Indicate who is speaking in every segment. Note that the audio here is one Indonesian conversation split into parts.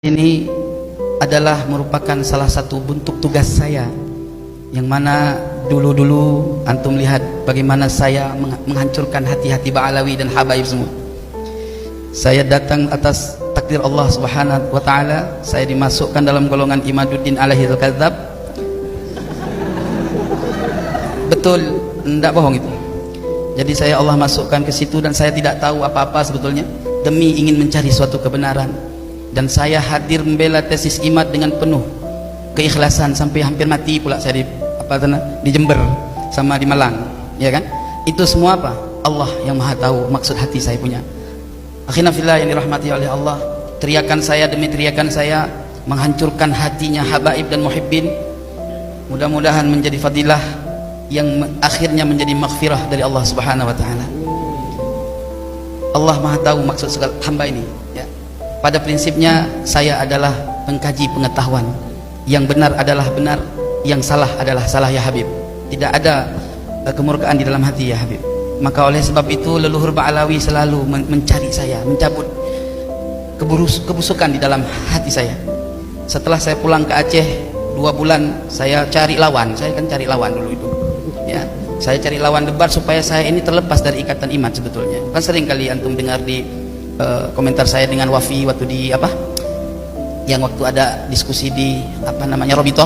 Speaker 1: Ini adalah merupakan salah satu bentuk tugas saya, yang mana dulu-dulu antum lihat bagaimana saya menghancurkan hati-hati Ba'alawi dan habaib semua. Saya datang atas takdir Allah Subhanahu wa taala, saya dimasukkan dalam golongan Imaduddin alaihi al-kadzab. Betul, enggak bohong itu. Jadi saya Allah masukkan ke situ dan saya tidak tahu apa-apa sebetulnya, demi ingin mencari suatu kebenaran. Dan saya hadir membela tesis IMAD dengan penuh keikhlasan sampai hampir mati pula saya di Jember sama di Malang, ya kan? Itu semua apa? Allah yang Maha tahu maksud hati saya punya. Akhirnya fillah yang dirahmati oleh Allah, teriakan saya demi teriakan saya menghancurkan hatinya habaib dan muhibbin. Mudah-mudahan menjadi fadilah yang akhirnya menjadi maghfirah dari Allah Subhanahu wa taala. Allah Maha tahu maksud segala hamba ini, ya. Pada prinsipnya saya adalah pengkaji pengetahuan. Yang benar adalah benar, yang salah adalah salah, ya Habib. Tidak ada kemurkaan di dalam hati, ya Habib. Maka oleh sebab itu leluhur Ba'alawi selalu mencari saya, mencabut kebusukan di dalam hati saya. Setelah saya pulang ke Aceh 2 bulan, saya cari lawan. Saya kan cari lawan dulu itu, ya. Saya cari lawan debat supaya saya ini terlepas dari ikatan iman sebetulnya. Kan sering kali antum dengar di komentar saya dengan Wafi waktu di yang waktu ada diskusi di Robitoh.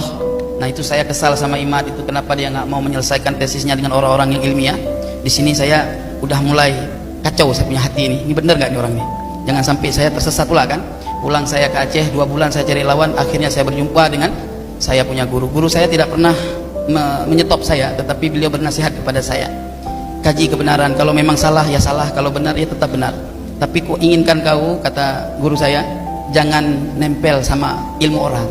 Speaker 1: Nah itu saya kesal sama Imad itu, kenapa dia nggak mau menyelesaikan tesisnya dengan orang-orang yang ilmiah. Di sini saya udah mulai kacau saya punya hati ini bener nggak nih orang nih, jangan sampai saya tersesat pula kan. Pulang saya ke Aceh 2 bulan saya cari lawan, akhirnya saya berjumpa dengan saya punya guru saya tidak pernah menyetop saya, tetapi beliau bernasihat kepada saya, kaji kebenaran, kalau memang salah ya salah, kalau benar ya tetap benar. Tapi ku inginkan kau, kata guru saya, jangan nempel sama ilmu orang,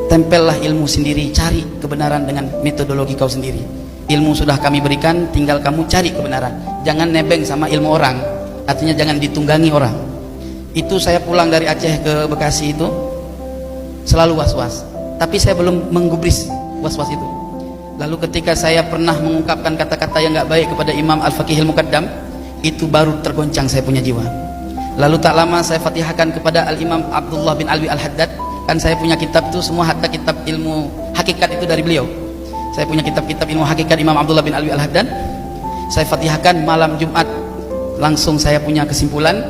Speaker 1: tempellah ilmu sendiri, cari kebenaran dengan metodologi kau sendiri. Ilmu sudah kami berikan, tinggal kamu cari kebenaran, jangan nebeng sama ilmu orang, artinya jangan ditunggangi orang. Itu saya pulang dari Aceh ke Bekasi itu selalu was-was, tapi saya belum menggubris was-was itu. Lalu ketika saya pernah mengungkapkan kata-kata yang gak baik kepada Imam Al-Faqihil Muqaddam, itu baru tergoncang saya punya jiwa. Lalu tak lama saya fatihahkan kepada Al-Imam Abdullah bin Alwi Al-Haddad. Kan saya punya kitab itu semua, hatta kitab ilmu hakikat itu dari beliau. Saya punya kitab-kitab ilmu hakikat Imam Abdullah bin Alwi Al-Haddad. Saya fatihahkan malam Jumat, langsung saya punya kesimpulan.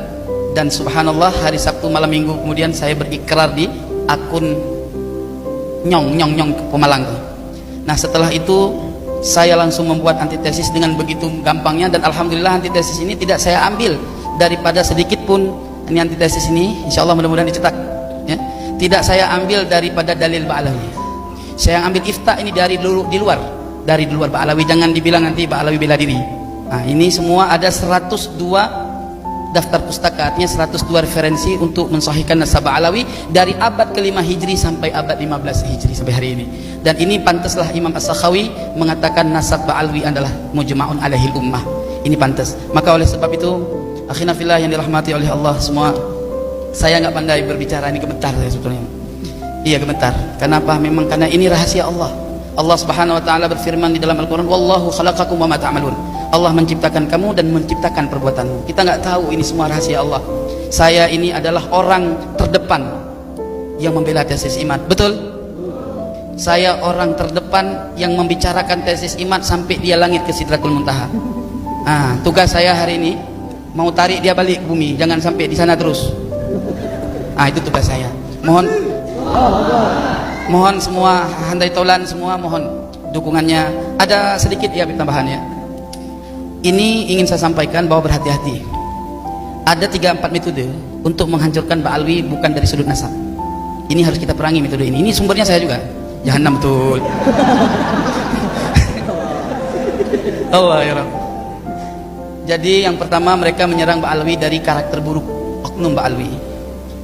Speaker 1: Dan subhanallah hari Sabtu malam Minggu kemudian saya berikrar di akun nyong Pemalang. Nah setelah itu saya langsung membuat antitesis dengan begitu gampangnya, dan alhamdulillah antitesis ini tidak saya ambil daripada sedikit pun. Ini antitesis ini insyaallah mudah-mudahan dicetak, ya. Tidak saya ambil daripada dalil Ba'alawi. Saya ambil ifta ini dari di luar Ba'alawi. Jangan dibilang nanti Ba'alawi bela diri. Nah, ini semua ada 102 daftar pustaka, artinya 102 referensi untuk mensahihkan nasab Ba'alawi dari abad ke-5 Hijri sampai abad 15 Hijri sampai hari ini. Dan ini pantaslah Imam As-Sakhawi mengatakan nasab Ba'alawi adalah mujma'un alaihil ummah. Ini pantas. Maka oleh sebab itu, akhina fillah yang dirahmati oleh Allah semua, saya nggak pandai berbicara, ini gemetar saya sebetulnya. Iya gemetar. Kenapa? Memang karena ini rahasia Allah. Allah Subhanahu wa taala berfirman di dalam Al-Qur'an, "Wallahu khalaqakum wa ma ta'malun." Allah menciptakan kamu dan menciptakan perbuatanmu. Kita nggak tahu, ini semua rahasia Allah. Saya ini adalah orang terdepan yang membela tesis IMAD. Betul? Saya orang terdepan yang membicarakan tesis IMAD sampai dia langit ke Sidratul Muntaha. Nah, tugas saya hari ini mau tarik dia balik ke bumi, jangan sampai di sana terus. Ah, itu tugas saya. Mohon semua handai taulan semua, mohon dukungannya. Ada sedikit ya tambahannya. Ini ingin saya sampaikan bahwa berhati-hati. Ada 3-4 metode untuk menghancurkan Ba'alawi bukan dari sudut nasab. Ini harus kita perangi metode ini. Ini sumbernya saya juga. Jahannam betul. Allah ya Rabb. Jadi yang pertama, mereka menyerang Ba'alawi dari karakter buruk oknum Ba'alawi.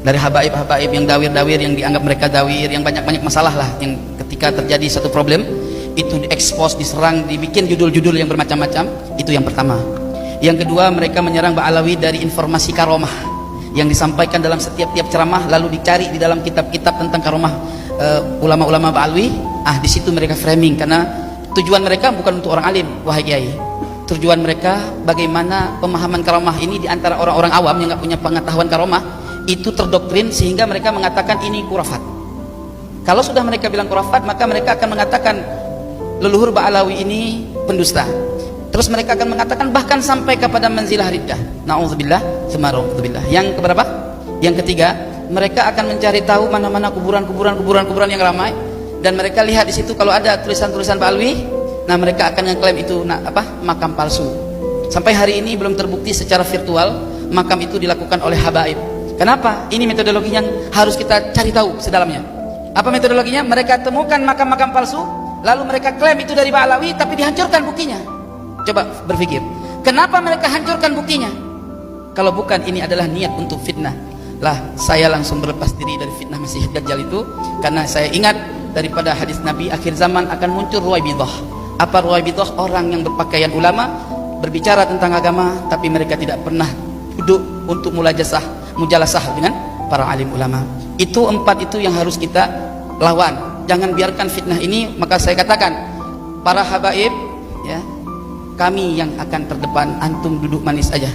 Speaker 1: Dari habaib-habaib yang dawir-dawir, yang dianggap mereka dawir, yang banyak-banyak masalah lah, yang ketika terjadi satu problem itu diekspos, diserang, dibikin judul-judul yang bermacam-macam. Itu yang pertama. Yang kedua, mereka menyerang Ba'alawi dari informasi karomah yang disampaikan dalam setiap ceramah, lalu dicari di dalam kitab-kitab tentang karomah ulama-ulama Ba'alawi. Di situ mereka framing, karena tujuan mereka bukan untuk orang alim, wahai kiai. Tujuan mereka bagaimana pemahaman karomah ini di antara orang-orang awam yang nggak punya pengetahuan karomah itu terdoktrin sehingga mereka mengatakan ini khurafat. Kalau sudah mereka bilang khurafat, maka mereka akan mengatakan leluhur Ba'alawi ini pendusta. Terus mereka akan mengatakan bahkan sampai kepada manzilah riddah. Na'udzubillah, semarauzubillah. Yang keberapa? Yang ketiga, mereka akan mencari tahu mana-mana kuburan yang ramai, dan mereka lihat di situ kalau ada tulisan-tulisan Ba'alawi, nah mereka akan mengklaim itu makam palsu. Sampai hari ini belum terbukti secara virtual makam itu dilakukan oleh habaib. Kenapa? Ini metodologi yang harus kita cari tahu sedalamnya. Apa metodologinya? Mereka temukan makam-makam palsu, lalu mereka klaim itu dari Ba'alawi, tapi dihancurkan buktinya. Coba berpikir, kenapa mereka hancurkan buktinya? Kalau bukan ini adalah niat untuk fitnah. Lah, saya langsung berlepas diri dari fitnah Masih Dajjal itu, karena saya ingat daripada hadis Nabi, akhir zaman akan muncul Ruwaibidah. Apa Ruwaibidah? Orang yang berpakaian ulama, berbicara tentang agama, tapi mereka tidak pernah duduk untuk mujalasah dengan para alim ulama. Itu empat itu yang harus kita lawan. Jangan biarkan fitnah ini. Maka saya katakan, para habaib, ya, kami yang akan terdepan, antum duduk manis aja.